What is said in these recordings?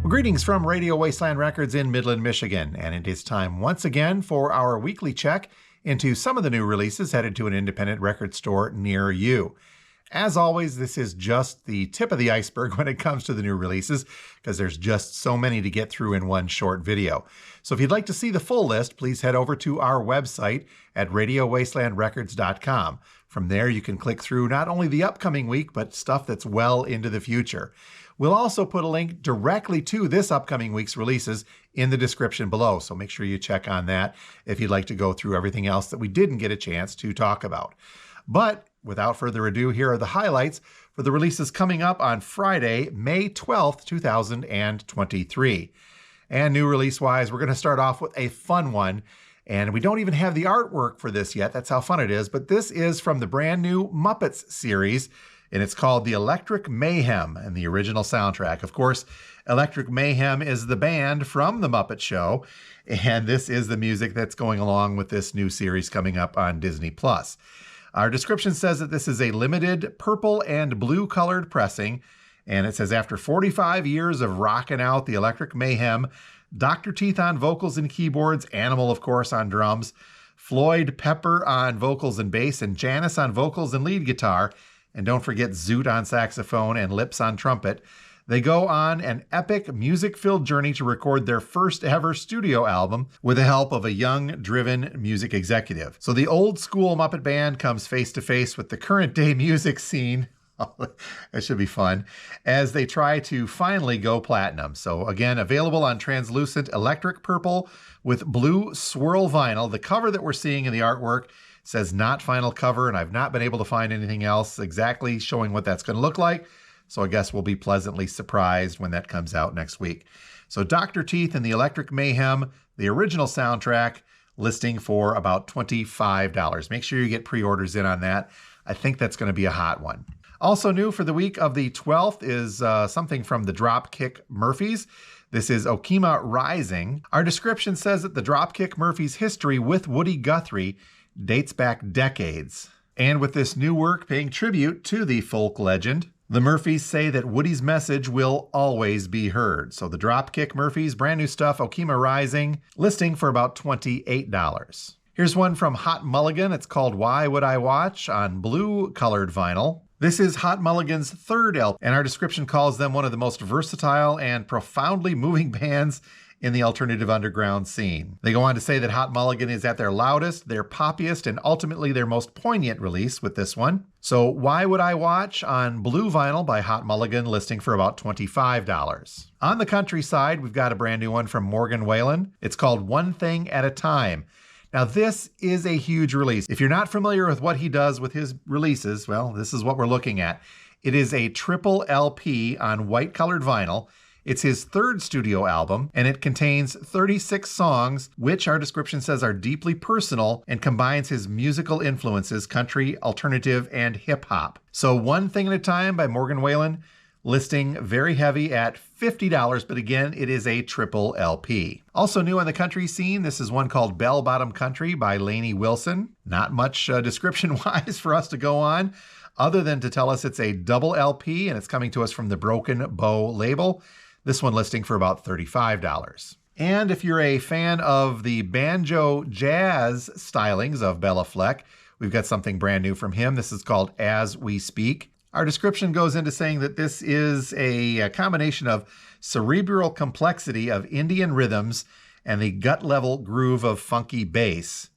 Well, greetings from Radio Wasteland Records in Midland, Michigan, and it is time once again for our weekly check into some of the new releases headed to an independent record store near you. As always, this is just the tip of the iceberg when it comes to the new releases, because there's just so many to get through in one short video. So if you'd like to see the full list, please head over to our website at radiowastelandrecords.com. From there, you can click through not only the upcoming week, but stuff that's well into the future. We'll also put a link directly to this upcoming week's releases in the description below, so make sure you check on that if you'd like to go through everything else that we didn't get a chance to talk about. But without further ado, here are the highlights for the releases coming up on Friday, May 12th, 2023. And new release-wise, we're going to start off with a fun one. And we don't even have the artwork for this yet. That's how fun it is. But this is from the brand new Muppets series, and it's called The Electric Mayhem and the original soundtrack. Of course, Electric Mayhem is the band from The Muppet Show, and this is the music that's going along with this new series coming up on Disney+. Our description says that this is a limited purple and blue colored pressing, and it says, after 45 years of rocking out the Electric Mayhem, Dr. Teeth on vocals and keyboards, Animal, of course, on drums, Floyd Pepper on vocals and bass, and Janice on vocals and lead guitar, and don't forget Zoot on saxophone and Lips on trumpet. They go on an epic music-filled journey to record their first ever studio album with the help of a young, driven music executive. So the old school Muppet band comes face to face with the current day music scene. That should be fun, as they try to finally go platinum. So again, available on translucent electric purple with blue swirl vinyl. The cover that we're seeing in the artwork says not final cover, and I've not been able to find anything else exactly showing what that's going to look like. So I guess we'll be pleasantly surprised when that comes out next week. So Dr. Teeth and the Electric Mayhem, the original soundtrack, listing for about $25. Make sure you get pre-orders in on that. I think that's going to be a hot one. Also new for the week of the 12th is something from the Dropkick Murphys. This is Okima Rising. Our description says that the Dropkick Murphys' history with Woody Guthrie dates back decades. And with this new work paying tribute to the folk legend, the Murphys say that Woody's message will always be heard. So the Dropkick Murphys, brand new stuff, Okima Rising, listing for about $28. Here's one from Hot Mulligan. It's called Why Would I Watch on blue colored vinyl. This is Hot Mulligan's third LP, and our description calls them one of the most versatile and profoundly moving bands in the alternative underground scene. They go on to say that Hot Mulligan is at their loudest, their poppiest, and ultimately their most poignant release with this one. So Why Would I Watch on blue vinyl by Hot Mulligan, listing for about $25. On the country side, we've got a brand new one from Morgan Wallen. It's called One Thing at a Time. Now, this is a huge release. If you're not familiar with what he does with his releases, well, this is what we're looking at. It is a triple LP on white colored vinyl. It's his third studio album, and it contains 36 songs, which our description says are deeply personal and combines his musical influences, country, alternative, and hip hop. So One Thing at a Time by Morgan Wallen, listing very heavy at $50, but again, it is a triple LP. Also new on the country scene, this is one called Bell Bottom Country by Lainey Wilson. Not much description-wise for us to go on, other than to tell us it's a double LP, and it's coming to us from the Broken Bow label. This one listing for about $35. And if you're a fan of the banjo jazz stylings of Bela Fleck, we've got something brand new from him. This is called As We Speak. Our description goes into saying that this is a combination of cerebral complexity of Indian rhythms and the gut-level groove of funky bass,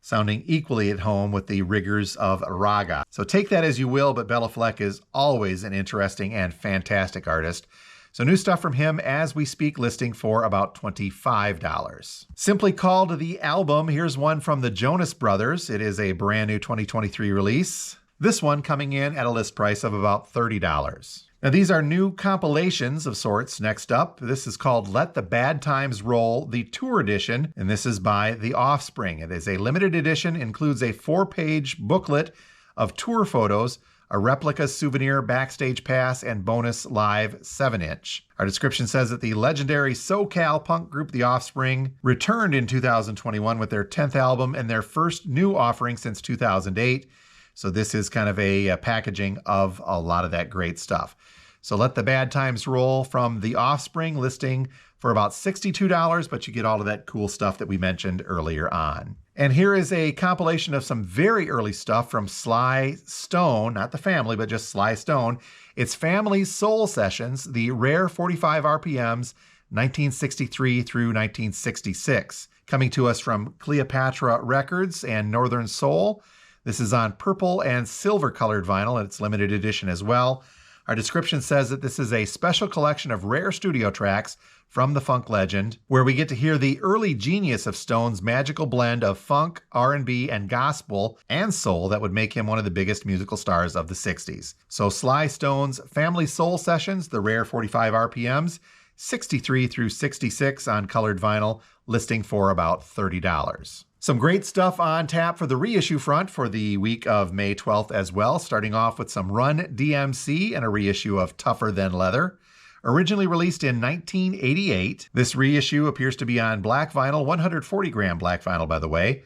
sounding equally at home with the rigors of raga. So take that as you will, but Bela Fleck is always an interesting and fantastic artist. So new stuff from him, As We Speak, listing for about $25. Simply called The Album, here's one from the Jonas Brothers. It is a brand new 2023 release. This one coming in at a list price of about $30. Now these are new compilations of sorts. Next up, this is called Let the Bad Times Roll, the Tour Edition, and this is by The Offspring. It is a limited edition, includes a 4-page booklet of tour photos, a replica souvenir backstage pass, and bonus live 7-inch. Our description says that the legendary SoCal punk group The Offspring returned in 2021 with their 10th album and their first new offering since 2008. So this is kind of a packaging of a lot of that great stuff. So Let the Bad Times Roll from The Offspring, listing for about $62, but you get all of that cool stuff that we mentioned earlier on. And here is a compilation of some very early stuff from Sly Stone, not the family, but just Sly Stone. It's Family Soul Sessions, the rare 45 RPMs, 1963 through 1966. Coming to us from Cleopatra Records and Northern Soul. This is on purple and silver colored vinyl, and it's limited edition as well. Our description says that this is a special collection of rare studio tracks from the funk legend, where we get to hear the early genius of Stone's magical blend of funk, R&B, and gospel and soul that would make him one of the biggest musical stars of the 60s. So Sly Stone's Family Soul Sessions, the rare 45 RPMs, 63 through 66 on colored vinyl, listing for about $30. Some great stuff on tap for the reissue front for the week of May 12th as well, starting off with some Run DMC and a reissue of Tougher Than Leather. Originally released in 1988, this reissue appears to be on black vinyl, 140-gram black vinyl, by the way,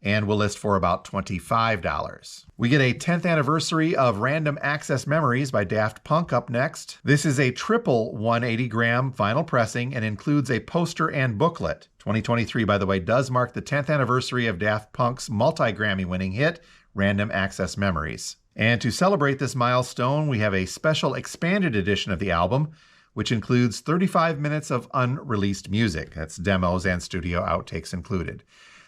and will list for about $25. We get a 10th anniversary of Random Access Memories by Daft Punk up next. This is a triple 180-gram vinyl pressing and includes a poster and booklet. 2023, by the way, does mark the 10th anniversary of Daft Punk's multi-Grammy winning hit, Random Access Memories. And to celebrate this milestone, we have a special expanded edition of the album, which includes 35 minutes of unreleased music. That's demos and studio outtakes included.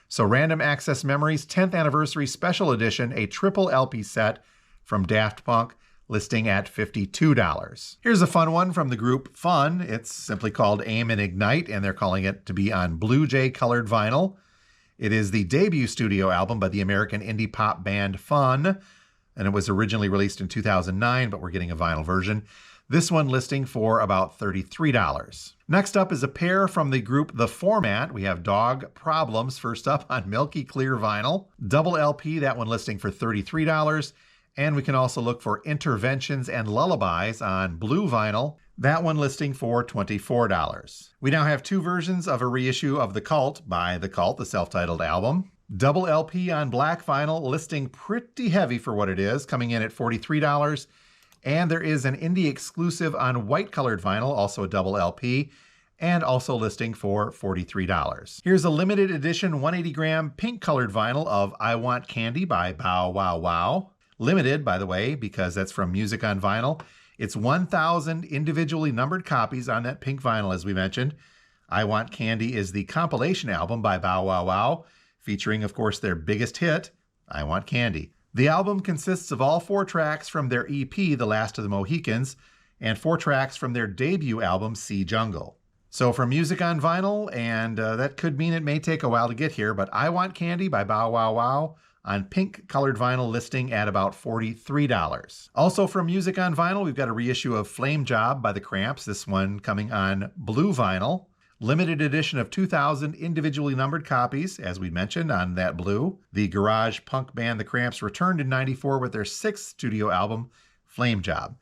So Random Access Memories 10th Anniversary Special Edition, a triple LP set from Daft Punk, listing at $52. Here's a fun one from the group Fun. It's simply called Aim and Ignite, and they're calling it to be on Blue Jay colored vinyl. It is the debut studio album by the American indie pop band Fun, and it was originally released in 2009, but we're getting a vinyl version. This one listing for about $33. Next up is a pair from the group The Format. We have Dog Problems first up on Milky Clear vinyl. Double LP, that one listing for $33. And we can also look for Interventions and Lullabies on blue vinyl. That one listing for $24. We now have two versions of a reissue of The Cult by The Cult, the self-titled album. Double LP on black vinyl, listing pretty heavy for what it is, coming in at $43. And there is an indie exclusive on white colored vinyl, also a double LP, and also listing for $43. Here's a limited edition 180-gram pink colored vinyl of I Want Candy by Bow Wow Wow. Limited, by the way, because that's from Music on Vinyl. It's 1,000 individually numbered copies on that pink vinyl, as we mentioned. I Want Candy is the compilation album by Bow Wow Wow, featuring, of course, their biggest hit, I Want Candy. The album consists of all 4 tracks from their EP, The Last of the Mohicans, and 4 tracks from their debut album, Sea Jungle. So from Music on Vinyl, and that could mean it may take a while to get here, but I Want Candy by Bow Wow Wow on pink colored vinyl, listing at about $43. Also from Music on Vinyl, we've got a reissue of Flame Job by The Cramps, this one coming on blue vinyl. Limited edition of 2,000 individually numbered copies, as we mentioned, on that blue. The garage punk band The Cramps returned in '94 with their 6th studio album, Flame Job.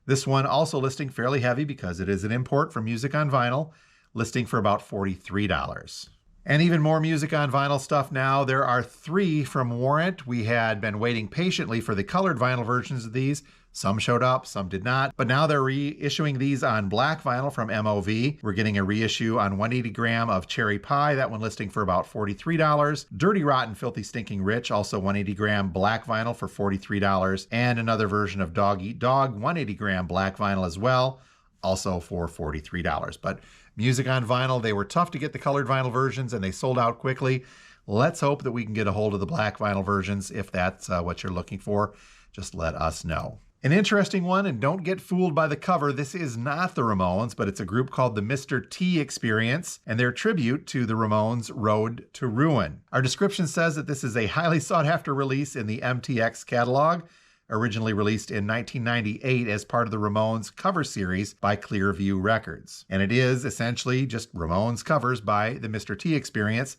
This one also listing fairly heavy because it is an import from Music on Vinyl, listing for about $43. And even more Music on Vinyl stuff now. There are 3 from Warrant. We had been waiting patiently for the colored vinyl versions of these. Some showed up, some did not. But now they're reissuing these on black vinyl from MOV. We're getting a reissue on 180-gram of Cherry Pie, that one listing for about $43. Dirty Rotten Filthy Stinking Rich, also 180-gram black vinyl for $43. And another version of Dog Eat Dog, 180-gram black vinyl as well, also for $43. But Music on Vinyl, they were tough to get the colored vinyl versions, and they sold out quickly. Let's hope that we can get a hold of the black vinyl versions. If that's what you're looking for, just let us know. An interesting one, and don't get fooled by the cover. This is not the Ramones, but it's a group called the Mr. T Experience, and their tribute to the Ramones' Road to Ruin. Our description says that this is a highly sought-after release in the MTX catalog, originally released in 1998 as part of the Ramones cover series by Clearview Records. And it is essentially just Ramones covers by the Mr. T Experience,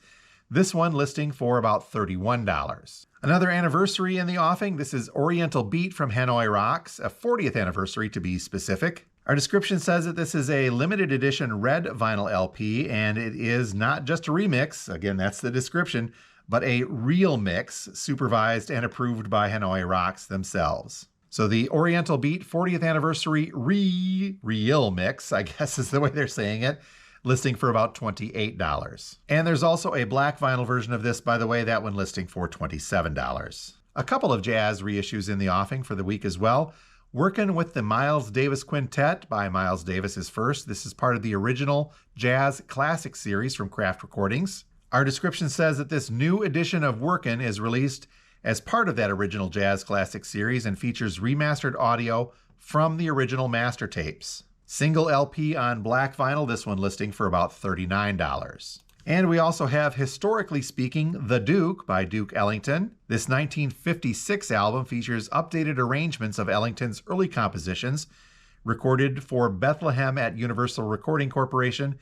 this one listing for about $31. Another anniversary in the offing, this is Oriental Beat from Hanoi Rocks, a 40th anniversary to be specific. Our description says that this is a limited edition red vinyl LP, and it is not just a remix, again that's the description, but a real mix supervised and approved by Hanoi Rocks themselves. So the Oriental Beat 40th Anniversary Real Mix, I guess is the way they're saying it, listing for about $28. And there's also a black vinyl version of this, by the way, that one listing for $27. A couple of jazz reissues in the offing for the week as well. Working with the Miles Davis Quintet by Miles Davis is first. This is part of the original Jazz Classic series from Craft Recordings. Our description says that this new edition of Workin' is released as part of that original Jazz Classic series and features remastered audio from the original master tapes. Single LP on black vinyl, this one listing for about $39. And we also have Historically Speaking, The Duke by Duke Ellington. This 1956 album features updated arrangements of Ellington's early compositions recorded for Bethlehem at Universal Recording Corporation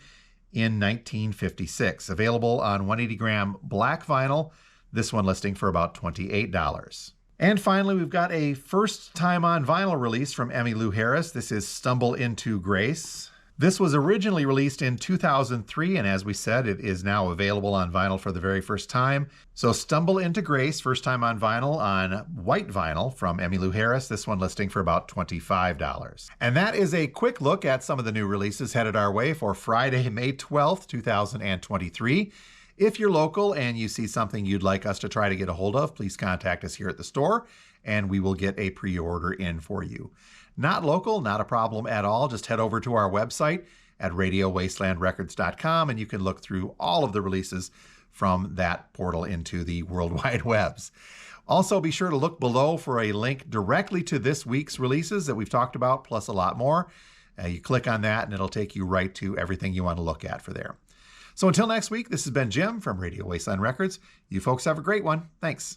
in 1956. Available on 180-gram black vinyl, this one listing for about $28. And finally, we've got a first time on vinyl release from Emmylou Harris. This is Stumble Into Grace. This was originally released in 2003, and as we said, it is now available on vinyl for the very first time. So Stumble Into Grace, first time on vinyl on white vinyl from Emmylou Harris, this one listing for about $25. And that is a quick look at some of the new releases headed our way for Friday, May 12th, 2023. If you're local and you see something you'd like us to try to get a hold of, please contact us here at the store, and we will get a pre-order in for you. Not local, not a problem at all. Just head over to our website at radiowastelandrecords.com, and you can look through all of the releases from that portal into the World Wide Webs. Also, be sure to look below for a link directly to this week's releases that we've talked about, plus a lot more. You click on that, and it'll take you right to everything you want to look at for there. So until next week, this has been Jim from Radio Wasteland Records. You folks have a great one. Thanks.